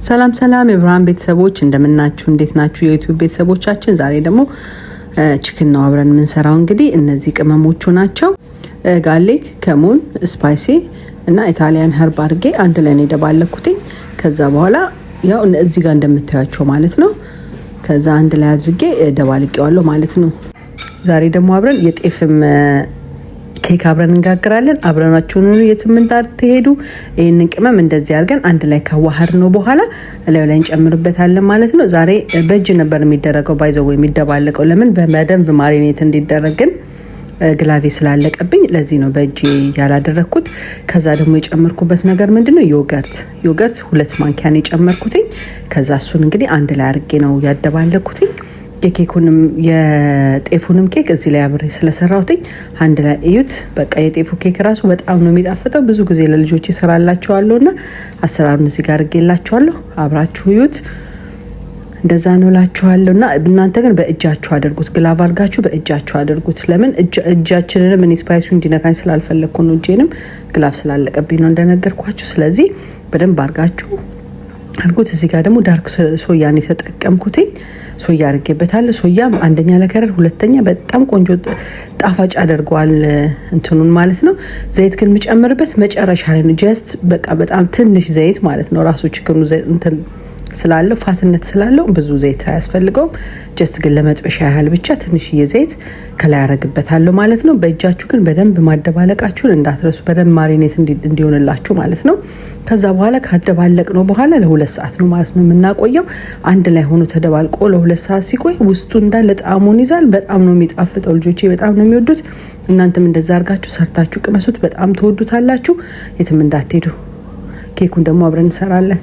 ሰላም ሰላም የብርሃን ቤተሰቦች እንደምናችሁ እንዴት ናችሁ? የዩቲዩብ ቤተሰቦቻችን ዛሬ ደግሞ ቺክን ነው አብረን የምንሰራው። እንግዲህ እነዚህ ቅመሞቹ ናቸው። ጋርሊክ፣ ከሙን፣ ስፓይሲ እና ኢታሊያን ኸርብ አድርጌ አንድ ላይ ነው የደባለኩትኝ። ከዛ በኋላ ያው እዚህ ጋር እንደምታያቸው ማለት ነው። ከዛ አንድ ላይ አድርጌ ደባልቄዋለሁ ማለት ነው። ዛሬ ደግሞ አብረን የጤፍም ኬክ አብረን እንጋግራለን። አብረናችሁን የትም እንዳትሄዱ። ይሄንን ቅመም እንደዚህ አድርገን አንድ ላይ ካዋሃድ ነው በኋላ ላይ እንጨምርበታለን ማለት ነው። ዛሬ በእጅ ነበር የሚደረገው ባይዘው የሚደባለቀው። ለምን በደንብ ማሪኔት እንዲደረግን ግላቬ ስላለቀብኝ ለዚህ ነው በእጅ ያላደረኩት። ከዛ ደግሞ የጨመርኩበት ነገር ምንድነው ዮገርት 2 ማንኪያ ነው የጨመርኩትኝ። ከዛ እሱን እንግዲህ አንድ ላይ አድርጌ ነው ያደባለኩትኝ። የኬኩንም የጤፉንም ኬክ እዚህ ላይ አብሬ ስለሰራሁትኝ አንድ ላይ እዩት። በቃ የጤፉ ኬክ ራሱ በጣም ነው የሚጣፍጠው። ብዙ ጊዜ ለልጆች ይሰራላችኋለሁና አሰራሩን እዚህ ጋር አድርጌላችኋለሁ። አብራችሁ እዩት። እንደዛ ነው እላችኋለሁና እናንተ ግን በእጃችሁ አድርጉት። ግላቭ አድርጋችሁ በእጃችሁ አድርጉት። ለምን እጃችንንም እኔ ስፓይሲው እንዲነካኝ ስላልፈለኩ ነው። እጄንም ግላቭ ስላለቀብኝ ነው እንደነገርኳችሁ። ስለዚህ በደንብ አድርጋችሁ አድርጉት። እዚህ ጋር ደግሞ ዳርክ ሶያን የተጠቀምኩትኝ ሶያ አድርጌበታለሁ። ሶያም አንደኛ ለከረር፣ ሁለተኛ በጣም ቆንጆ ጣፋጭ አድርጓል እንትኑን ማለት ነው። ዘይት ግን የምጨምርበት መጨረሻ ላይ ነው። ጀስት በቃ በጣም ትንሽ ዘይት ማለት ነው። ራሱ ቺክኑ እንትን ስላለው ፋትነት ስላለው ብዙ ዘይት አያስፈልገውም። ጀስት ግን ለመጥበሻ ያህል ብቻ ትንሽዬ ዘይት ከላይ አረግበታለሁ ማለት ነው። በእጃችሁ ግን በደንብ ማደባለቃችሁን እንዳትረሱ፣ በደንብ ማሪኔት እንዲሆንላችሁ ማለት ነው። ከዛ በኋላ ካደባለቅ ነው በኋላ ለ2 ሰዓት ነው ማለት ነው የምናቆየው። አንድ ላይ ሆኖ ተደባልቆ ለ2 ሰዓት ሲቆይ ውስጡ እንዳለ ጣዕሙን ይዛል። በጣም ነው የሚጣፍጠው። ልጆቼ በጣም ነው የሚወዱት። እናንተም እንደዛ አድርጋችሁ ሰርታችሁ ቅመሱት። በጣም ትወዱታላችሁ። የትም እንዳትሄዱ። ኬኩን ደግሞ አብረን እንሰራለን።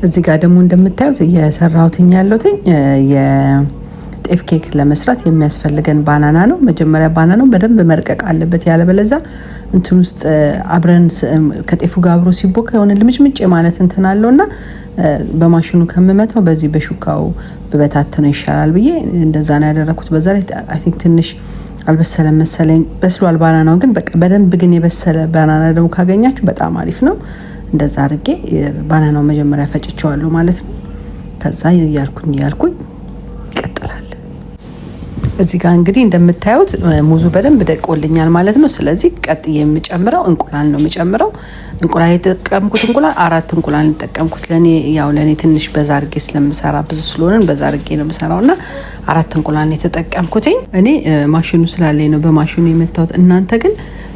እዚህ ጋር ደግሞ እንደምታዩት እየሰራሁትኝ ያለሁትኝ የጤፍ ኬክ ለመስራት የሚያስፈልገን ባናና ነው። መጀመሪያ ባናናው በደንብ መርቀቅ አለበት። ያለበለዛ እንትን ውስጥ አብረን ከጤፉ ጋር አብሮ ሲቦካ የሆነ ልምጭምጭ ማለት እንትን አለውና በማሽኑ ከመመታው በዚህ በሹካው በበታተነው ይሻላል ብዬ እንደዛ ነው ያደረኩት። በዛ ላይ አይ ቲንክ ትንሽ አልበሰለ መሰለኝ። በስሏል ባናናው ግን በቃ በደንብ ግን የበሰለ ባናና ደግሞ ካገኛችሁ በጣም አሪፍ ነው። እንደዛ አድርጌ ባናናው መጀመሪያ ፈጭቼዋለሁ ማለት ነው። ከዛ ያልኩኝ ይቀጥላል። እዚህ ጋር እንግዲህ እንደምታዩት ሙዙ በደንብ ደቆልኛል ማለት ነው። ስለዚህ ቀጥዬ የምጨምረው እንቁላል ነው የምጨምረው። እንቁላል የተጠቀምኩት 4 እንቁላል ተጠቀምኩት። ለኔ ትንሽ በዛ አድርጌ ስለምሰራ ብዙ ስለሆነ በዛ አድርጌ ነው የምሰራውና 4 እንቁላል የተጠቀምኩት። እኔ ማሽኑ ስላለኝ ነው በማሽኑ የመታሁት። እናንተ ግን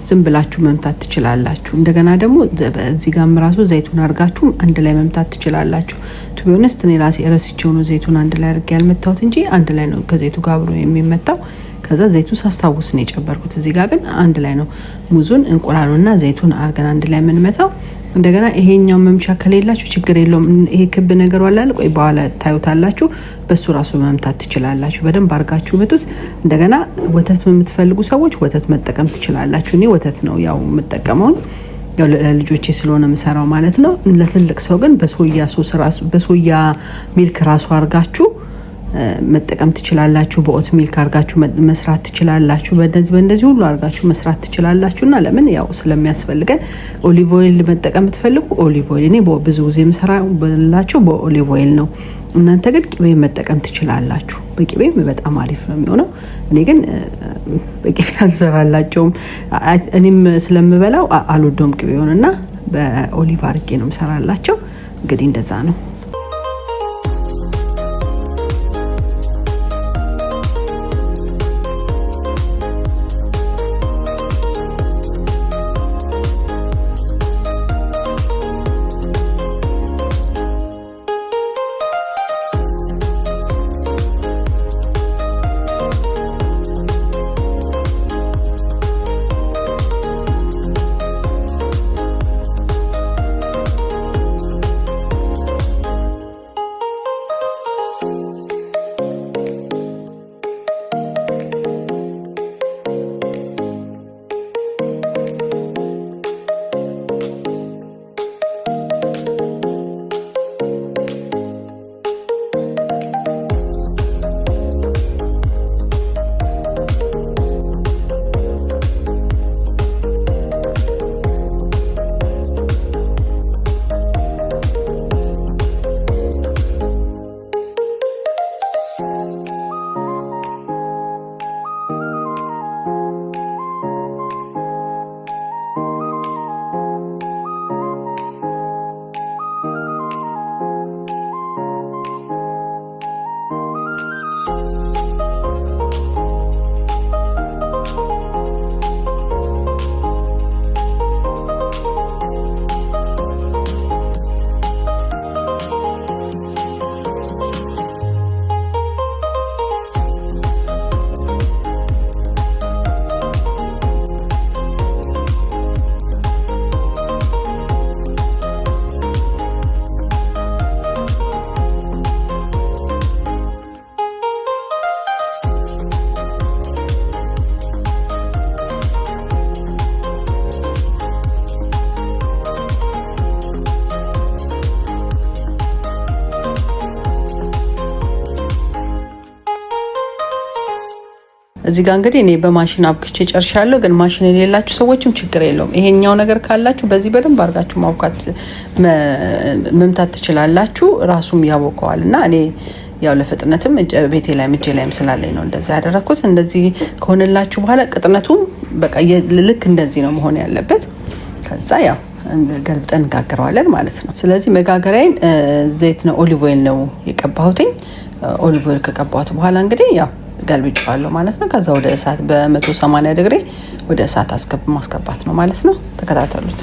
ዝም ብላችሁ መምታት ትችላላችሁ። እንደገና ደግሞ እዚህ ጋርም ራሱ ዘይቱን አድርጋችሁ አንድ ላይ መምታት ትችላላችሁ። ቱ ቢሆንስ እኔ ራሴ ረስቼው ነው ዘይቱን አንድ ላይ አድርጌ ያልመታሁት እንጂ አንድ ላይ ነው ከዘይቱ ጋር አብሮ የሚመታው። ከዛ ዘይቱ ሳስታውስ ነው የጨመርኩት። እዚህ ጋር ግን አንድ ላይ ነው ሙዙን እንቁላሉና ዘይቱን አድርገን አንድ ላይ የምንመታው። እንደገና ይሄኛው መምቻ ከሌላችሁ ችግር የለውም። ይሄ ክብ ነገር አለ ቆይ በኋላ ታዩታላችሁ። በሱ ራሱ መምታት ትችላላችሁ። በደንብ አርጋችሁ ምቱት። እንደገና ወተት የምትፈልጉ ሰዎች ወተት መጠቀም ትችላላችሁ። እኔ ወተት ነው ያው የምጠቀመው ለልጆቼ ስለሆነ የምሰራው ማለት ነው። ለትልቅ ሰው ግን በሶያ ሶስ ራሱ በሶያ ሚልክ ራሱ አርጋችሁ መጠቀም ትችላላችሁ። በኦት ሚልክ አርጋችሁ መስራት ትችላላችሁ። በእንደዚህ ሁሉ አርጋችሁ መስራት ትችላላችሁና ለምን ያው ስለሚያስፈልገን ኦሊቭ ኦይል መጠቀም ትፈልጉ ኦሊቭ ኦይል እኔ ብዙ ጊዜ የምሰራላችሁ በኦሊቭ ኦይል ነው። እናንተ ግን ቅቤ መጠቀም ትችላላችሁ። በቅቤ በጣም አሪፍ ነው የሚሆነው። እኔ ግን በቅቤ አልሰራላቸውም። እኔም ስለምበላው አልወደውም ቅቤውንና በኦሊቭ አርጌ ነው የምሰራላቸው። እንግዲህ እንደዛ ነው። እዚህ ጋር እንግዲህ እኔ በማሽን አብክቼ ጨርሻለሁ። ግን ማሽን የሌላችሁ ሰዎችም ችግር የለውም። ይሄኛው ነገር ካላችሁ በዚህ በደንብ አርጋችሁ ማውካት መምታት ትችላላችሁ። ራሱም ያቦከዋልና እኔ ያው ለፍጥነትም ቤቴ ላይ እጄ ላይም ስላለኝ ነው እንደዚህ ያደረኩት። እንደዚህ ከሆነላችሁ በኋላ ቅጥነቱም በቃ ልክ እንደዚህ ነው መሆን ያለበት። ከዛ ያው ገልብጠን ጋግረዋለን ማለት ነው። ስለዚህ መጋገሪያዬን ዘይት ነው ኦሊቭ ኦይል ነው የቀባሁትኝ። ኦሊቭ ኦይል ከቀባሁት በኋላ እንግዲህ ያው ገልብጫለሁ ማለት ነው። ከዛ ወደ እሳት በ180 ዲግሪ ወደ እሳት ማስገባት ነው ማለት ነው። ተከታተሉት።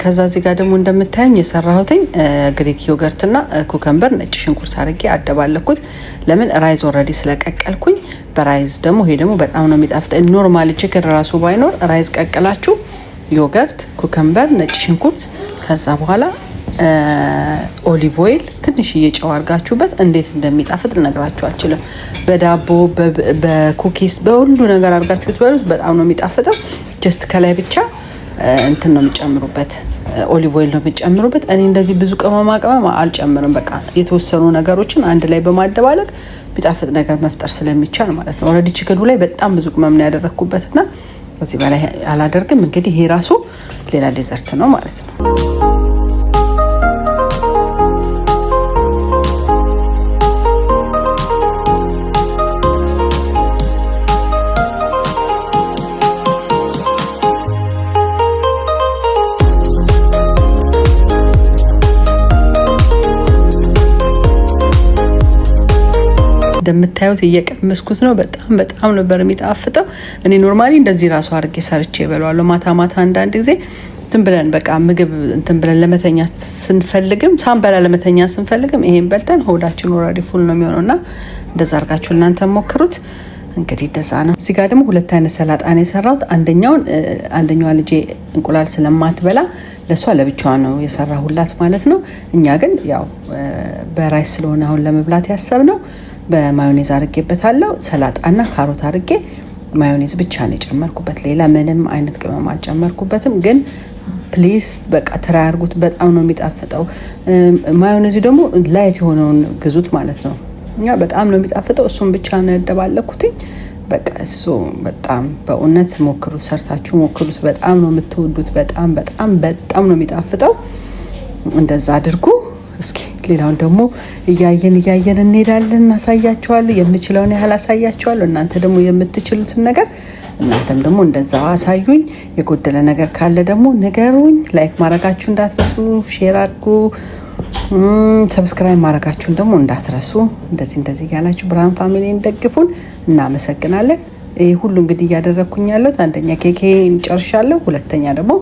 ከዛ እዚህ ጋር ደግሞ እንደምታዩኝ የሰራሁትኝ ግሪክ ዮገርትና ኩከምበር ነጭ ሽንኩርት አድርጌ አደባለኩት። ለምን ራይዝ ኦልሬዲ ስለቀቀልኩኝ በራይዝ ደግሞ ይሄ ደግሞ በጣም ነው የሚጣፍጥ። ኖርማሊ ቺክን ራሱ ባይኖር ራይዝ ቀቅላችሁ ዮገርት፣ ኩከምበር፣ ነጭ ሽንኩርት ከዛ በኋላ ኦሊቭ ኦይል ትንሽዬ ጨው አድርጋችሁበት እንዴት እንደሚጣፍጥ ልነግራችሁ አልችልም። በዳቦ በኩኪስ በሁሉ ነገር አድርጋችሁት በሉት በጣም ነው የሚጣፍጠው። ጀስት ከላይ ብቻ እንትን ነው የሚጨምሩበት ኦሊቭ ኦይል ነው የሚጨምሩበት። እኔ እንደዚህ ብዙ ቅመማ ቅመም አልጨምርም። በቃ የተወሰኑ ነገሮችን አንድ ላይ በማደባለቅ ቢጣፍጥ ነገር መፍጠር ስለሚቻል ማለት ነው። ኦልሬዲ ቺክኑ ላይ በጣም ብዙ ቅመም ነው ያደረኩበትና ከዚህ በላይ አላደርግም። እንግዲህ ይሄ ራሱ ሌላ ዴዘርት ነው ማለት ነው። እንደምታዩት እየቀመስኩት ነው። በጣም በጣም ነበር የሚጣፍጠው። እኔ ኖርማሊ እንደዚህ ራሱ አድርጌ ሰርቼ እበላለሁ። ማታ አንዳንድ ጊዜ እንትን ብለን በቃ ምግብ እንትን ብለን ለመተኛ ስንፈልግም ሳንበላ ለመተኛ ስንፈልግም ይሄን በልተን ሆዳችን ኦልሬዲ ፉል ነው የሚሆነውና እንደዛ አድርጋችሁ እናንተ ሞክሩት። እንግዲህ እንደዛ ነው። እዚህ ጋር ደግሞ ሁለት አይነት ሰላጣ ነው የሰራሁት። አንደኛዋ ልጄ እንቁላል ስለማትበላ ለሷ ለብቻዋ ነው የሰራሁላት ማለት ነው። እኛ ግን ያው በራይስ ስለሆነ አሁን ለመብላት ያሰብነው በማዮኔዝ አድርጌበታለሁ። ሰላጣና ካሮት አድርጌ ማዮኔዝ ብቻ ነው የጨመርኩበት። ሌላ ምንም አይነት ቅመም አልጨመርኩበትም። ግን ፕሊዝ በቃ ትራይ አድርጉት። በጣም ነው የሚጣፍጠው። ማዮኔዝ ደግሞ ላይት የሆነውን ግዙት ማለት ነው። በጣም ነው የሚጣፍጠው። እሱን ብቻ ነው ያደባለኩትኝ። በቃ እሱ በጣም በእውነት ሞክሩት፣ ሰርታችሁ ሞክሩት። በጣም ነው የምትወዱት። በጣም በጣም በጣም ነው የሚጣፍጠው። እንደዛ አድርጉ። እስኪ ሌላውን ደግሞ እያየን እንሄዳለን። እናሳያችኋለሁ። የምችለውን ያህል አሳያችኋለሁ። እናንተ ደግሞ የምትችሉትን ነገር እናንተም ደግሞ እንደዛው አሳዩኝ። የጎደለ ነገር ካለ ደግሞ ንገሩኝ። ላይክ ማድረጋችሁ እንዳትረሱ፣ ሼር አድርጉ፣ ሰብስክራይብ ማድረጋችሁን ደግሞ እንዳትረሱ። እንደዚህ እያላችሁ ብርሃን ፋሚሊን ደግፉን። እናመሰግናለን። ይሄ ሁሉ እንግዲህ እያደረኩኝ ያለሁት አንደኛ ኬኬ ጨርሻለሁ፣ ሁለተኛ ደግሞ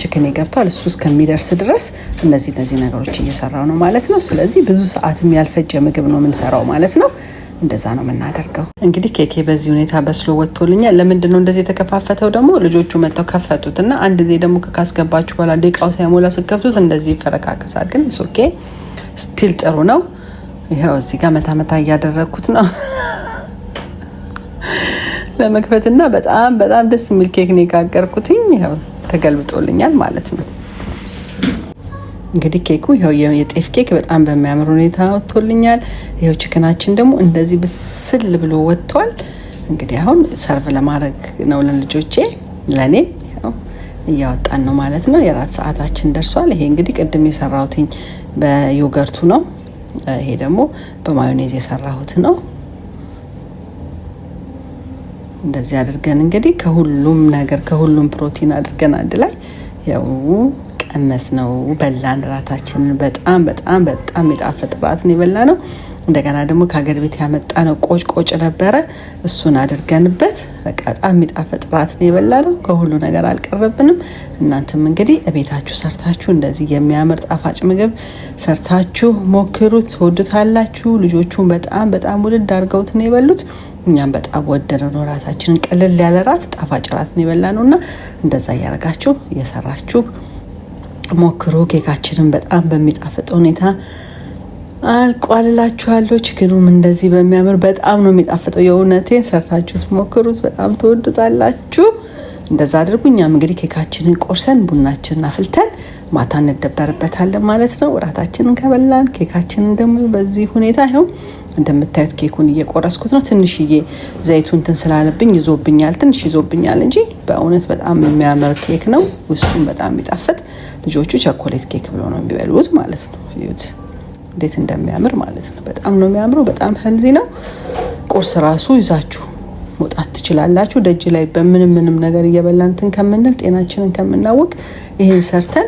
ችክኔ ገብቷል። እሱ እስከሚደርስ ድረስ እነዚህ ነገሮች እየሰራው ነው ማለት ነው። ስለዚህ ብዙ ሰዓትም ያልፈጀ ምግብ ነው የምንሰራው ማለት ነው። እንደዛ ነው የምናደርገው። እንግዲህ ኬኬ በዚህ ሁኔታ በስሎ ወጥቶልኛል። ለምንድን ነው እንደዚህ የተከፋፈተው? ደግሞ ልጆቹ መጥተው ከፈቱት እና አንድ ጊዜ ደግሞ ካስገባችሁ በኋላ ደቂቃው ሳይሞላ ስከፍቱት እንደዚህ ይፈረካከሳል። ግን ኦኬ ስቲል ጥሩ ነው። ይኸው እዚህ ጋር መታ እያደረግኩት ነው ለመክፈትና በጣም ደስ የሚል ኬክ ነው የጋገርኩትኝ። ይኸው ተገልብጦልኛል ማለት ነው። እንግዲህ ኬኩ ይኸው የጤፍ ኬክ በጣም በሚያምር ሁኔታ ወጥቶልኛል። ይኸው ችክናችን ደግሞ እንደዚህ ብስል ብሎ ወጥቷል። እንግዲህ አሁን ሰርቭ ለማድረግ ነው ለልጆቼ፣ ለኔ ይኸው እያወጣን ነው ማለት ነው። የራት ሰዓታችን ደርሷል። ይሄ እንግዲህ ቅድም የሰራሁትኝ በዮገርቱ ነው። ይሄ ደግሞ በማዮኔዝ የሰራሁት ነው። እንደዚህ አድርገን እንግዲህ ከሁሉም ፕሮቲን አድርገን አንድ ላይ ያው ቀመስ ነው በላን ራታችንን። በጣም የጣፈጠ ራት ነው የበላ ነው። እንደገና ደግሞ ከሀገር ቤት ያመጣ ነው ቆጭ ነበረ። እሱን አድርገንበት በቃ በጣም የሚጣፈጥ ራት ነው የበላ ነው። ከሁሉ ነገር አልቀረብንም። እናንተም እንግዲህ እቤታችሁ ሰርታችሁ እንደዚህ የሚያምር ጣፋጭ ምግብ ሰርታችሁ ሞክሩት፣ ትወዱታላችሁ። ልጆቹን በጣም ውድድ አድርገውት ነው የበሉት። እኛም በጣም ወደደው ነው ራታችንን። ቀለል ያለ ራት፣ ጣፋጭ ራት ነው የበላ ነውና እንደዛ እያደረጋችሁ እየሰራችሁ ሞክሩ። ኬካችንን በጣም በሚጣፍጥ ሁኔታ አልቋልላችኋለሁ። ችክኑም እንደዚህ በሚያምር በጣም ነው የሚጣፍጠው። የእውነቴን ሰርታችሁት ሞክሩት፣ በጣም ትወዱታላችሁ። እንደዛ አድርጉ። እኛም እንግዲህ ኬካችንን ቆርሰን ቡናችንን አፍልተን ማታ እንደበርበታለን ማለት ነው። ራታችንን ከበላን ኬካችንን ደግሞ በዚህ ሁኔታ ይኸው እንደምታዩት ኬኩን እየቆረስኩት ነው። ትንሽዬ ዘይቱ እንትን ስላለብኝ ትንሽ ይዞብኛል እንጂ በእውነት በጣም የሚያምር ኬክ ነው። ውስጡም በጣም የሚጣፍጥ። ልጆቹ ቸኮሌት ኬክ ብሎ ነው የሚበሉት ማለት ነው። እዩት እንዴት እንደሚያምር ማለት ነው። በጣም ነው የሚያምረው። በጣም ሄልዚ ነው። ቁርስ ራሱ ይዛችሁ መውጣት ትችላላችሁ። ደጅ ላይ በምንም ነገር እየበላን እንትን ከምንል ጤናችንን ከምናወቅ ይሄን ሰርተን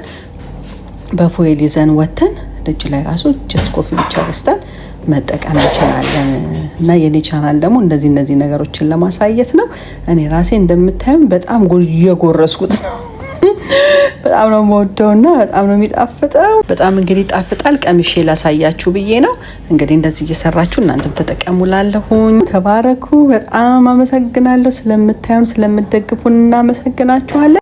በፎይል ይዘን ወተን ደጅ ላይ ራሱ ጀስት ኮፊ ብቻ ገዝተን መጠቀም እንችላለን። እና የኔ ቻናል ደግሞ እነዚህ ነገሮችን ለማሳየት ነው። እኔ ራሴ እንደምታዩም በጣም እየጎረስኩት ነው። በጣም ነው የምወደውና በጣም ነው የሚጣፍጠው። በጣም እንግዲህ ጣፍጣል። ቀምሼ ላሳያችሁ ብዬ ነው። እንግዲህ እንደዚህ እየሰራችሁ እናንተም ተጠቀሙላለሁኝ። ተባረኩ። በጣም አመሰግናለሁ ስለምታዩን ስለምትደግፉን እናመሰግናችኋለን።